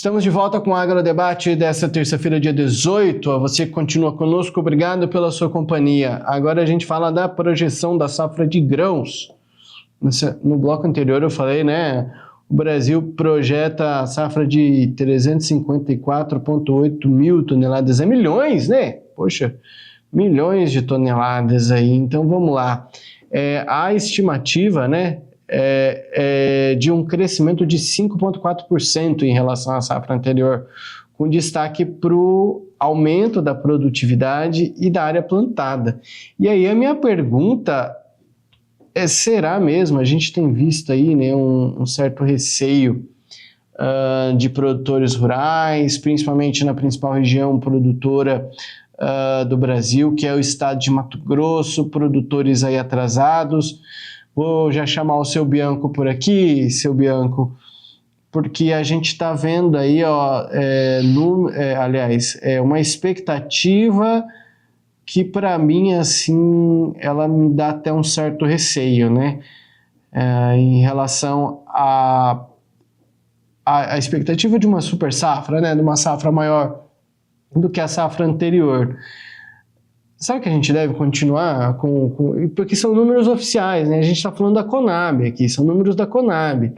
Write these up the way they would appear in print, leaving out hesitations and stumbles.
Estamos de volta com o Agrodebate dessa terça-feira, dia 18. Você que continua conosco, obrigado pela sua companhia. Agora a gente fala da projeção da safra de grãos. No bloco anterior eu falei, né? O Brasil projeta a safra de 354,8 mil toneladas. É milhões, né? Poxa, milhões de toneladas aí. Então vamos lá. A estimativa, né? De um crescimento de 5,4% em relação à safra anterior, com destaque para o aumento da produtividade e da área plantada. E aí a minha pergunta será mesmo? A gente tem visto aí, né, um certo receio de produtores rurais, principalmente na principal região produtora do Brasil, que é o estado de Mato Grosso, produtores aí atrasados. Vou já chamar o seu Bianco por aqui, seu Bianco, porque a gente está vendo aí, uma expectativa que para mim, assim, ela me dá até um certo receio, né? Em relação à expectativa de uma super safra, né? De uma safra maior do que a safra anterior. Será que a gente deve continuar porque são números oficiais, né? A gente está falando da Conab aqui, são números da Conab.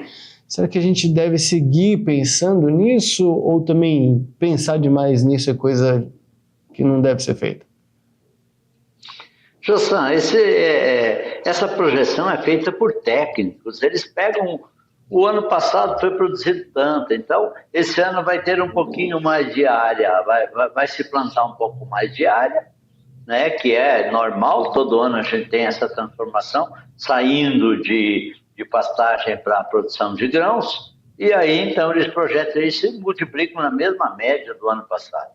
Será que a gente deve seguir pensando nisso ou também pensar demais nisso é coisa que não deve ser feita? Jossan, essa projeção é feita por técnicos. Eles pegam, o ano passado foi produzido tanto, então esse ano vai ter um pouquinho mais de área, vai se plantar um pouco mais de área, né, que é normal, todo ano a gente tem essa transformação, saindo de pastagem para a produção de grãos, e aí então eles projetam isso e multiplicam na mesma média do ano passado.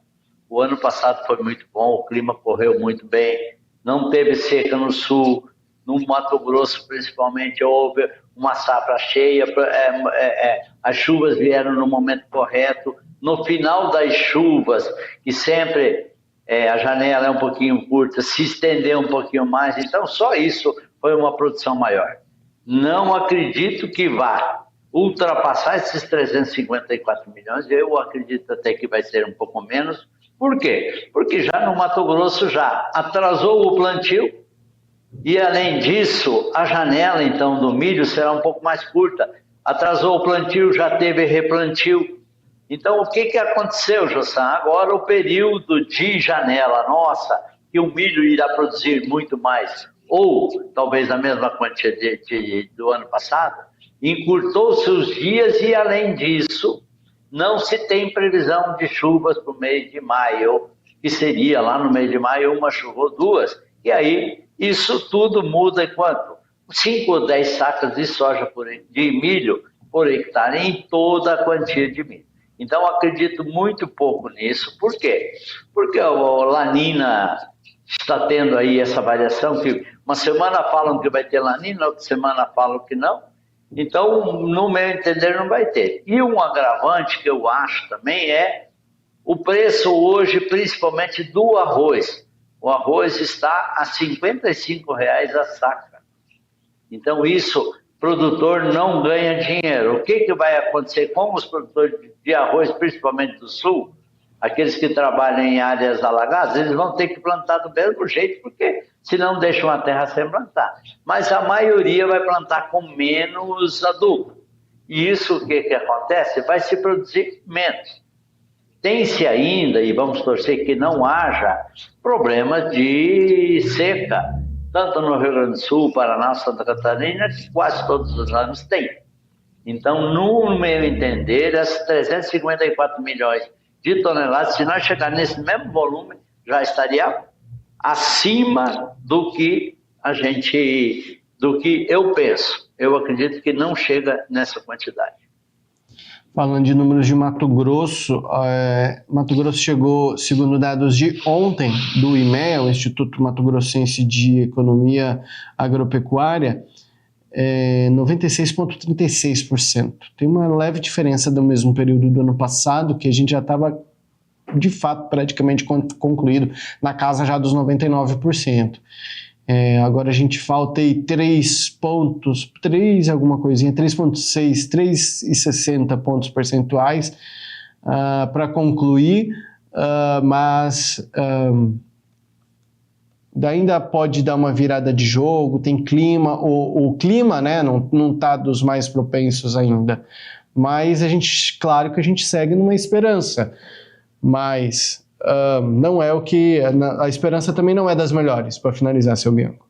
O ano passado foi muito bom, o clima correu muito bem, não teve seca no sul, no Mato Grosso principalmente houve uma safra cheia, as chuvas vieram no momento correto, no final das chuvas, que sempre a janela é um pouquinho curta, se estender um pouquinho mais, então só isso foi uma produção maior. Não acredito que vá ultrapassar esses 354 milhões, eu acredito até que vai ser um pouco menos. Por quê? Porque já no Mato Grosso já atrasou o plantio e, além disso, a janela então do milho será um pouco mais curta. Atrasou o plantio, já teve replantio. Então, o que aconteceu, Jossan? Agora o período de janela nossa, que o milho irá produzir muito mais, ou talvez a mesma quantia do ano passado, encurtou-se os dias e, além disso, não se tem previsão de chuvas para o mês de maio, que seria lá no mês de maio uma chuva ou duas. E aí, isso tudo muda em quanto? 5 ou 10 sacas de soja de milho por hectare em toda a quantia de milho. Então, acredito muito pouco nisso. Por quê? Porque o La Niña está tendo aí essa variação, que uma semana falam que vai ter La Niña, outra semana falam que não. Então, no meu entender, não vai ter. E um agravante que eu acho também é o preço hoje, principalmente do arroz. O arroz está a R$ 55,00 a saca. Então, isso, produtor não ganha dinheiro. O que vai acontecer com os produtores de arroz, principalmente do sul? Aqueles que trabalham em áreas alagadas, eles vão ter que plantar do mesmo jeito, porque senão deixam a terra sem plantar. Mas a maioria vai plantar com menos adubo. E isso, o que acontece? Vai se produzir menos. Tem-se ainda, e vamos torcer que não haja, problemas de seca, tanto no Rio Grande do Sul, Paraná, Santa Catarina, que quase todos os anos tem. Então, no meu entender, esses 354 milhões de toneladas, se nós chegar nesse mesmo volume, já estaria acima do que eu penso. Eu acredito que não chega nessa quantidade. Falando de números de Mato Grosso chegou, segundo dados de ontem do IMEA, o Instituto Mato Grossense de Economia Agropecuária, 96,36%. Tem uma leve diferença do mesmo período do ano passado, que a gente já estava, de fato, praticamente concluído, na casa já dos 99%. Agora a gente falta aí 3,6, 3,60 pontos percentuais para concluir, mas ainda pode dar uma virada de jogo, tem clima, o clima, né, não está dos mais propensos ainda, mas claro que a gente segue numa esperança, mas não é a esperança também não é das melhores, para finalizar, seu Bianco.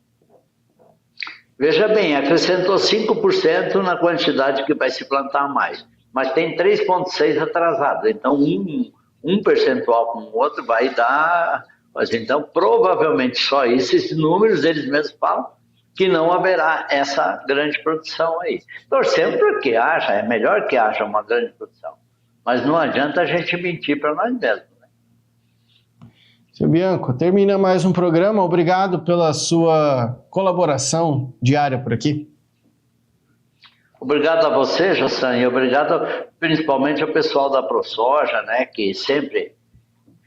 Veja bem, acrescentou 5% na quantidade que vai se plantar mais, mas tem 3,6% atrasado, então um percentual com o outro vai dar... Mas então, provavelmente só isso, esses números, eles mesmos falam que não haverá essa grande produção aí. Torcemos para que haja, é melhor que haja uma grande produção. Mas não adianta a gente mentir para nós mesmos. Né? Seu Bianco, termina mais um programa. Obrigado pela sua colaboração diária por aqui. Obrigado a você, Jossan, e obrigado principalmente ao pessoal da ProSoja, né, que sempre...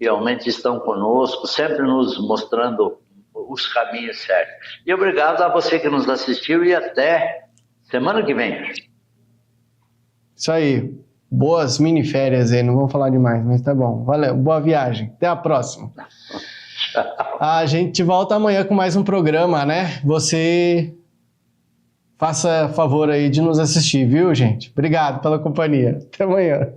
realmente estão conosco, sempre nos mostrando os caminhos certos. E obrigado a você que nos assistiu e até semana que vem. Isso aí. Boas mini-férias aí, não vamos falar demais, mas tá bom. Valeu, boa viagem. Até a próxima. A gente volta amanhã com mais um programa, né? Você faça favor aí de nos assistir, viu, gente? Obrigado pela companhia. Até amanhã.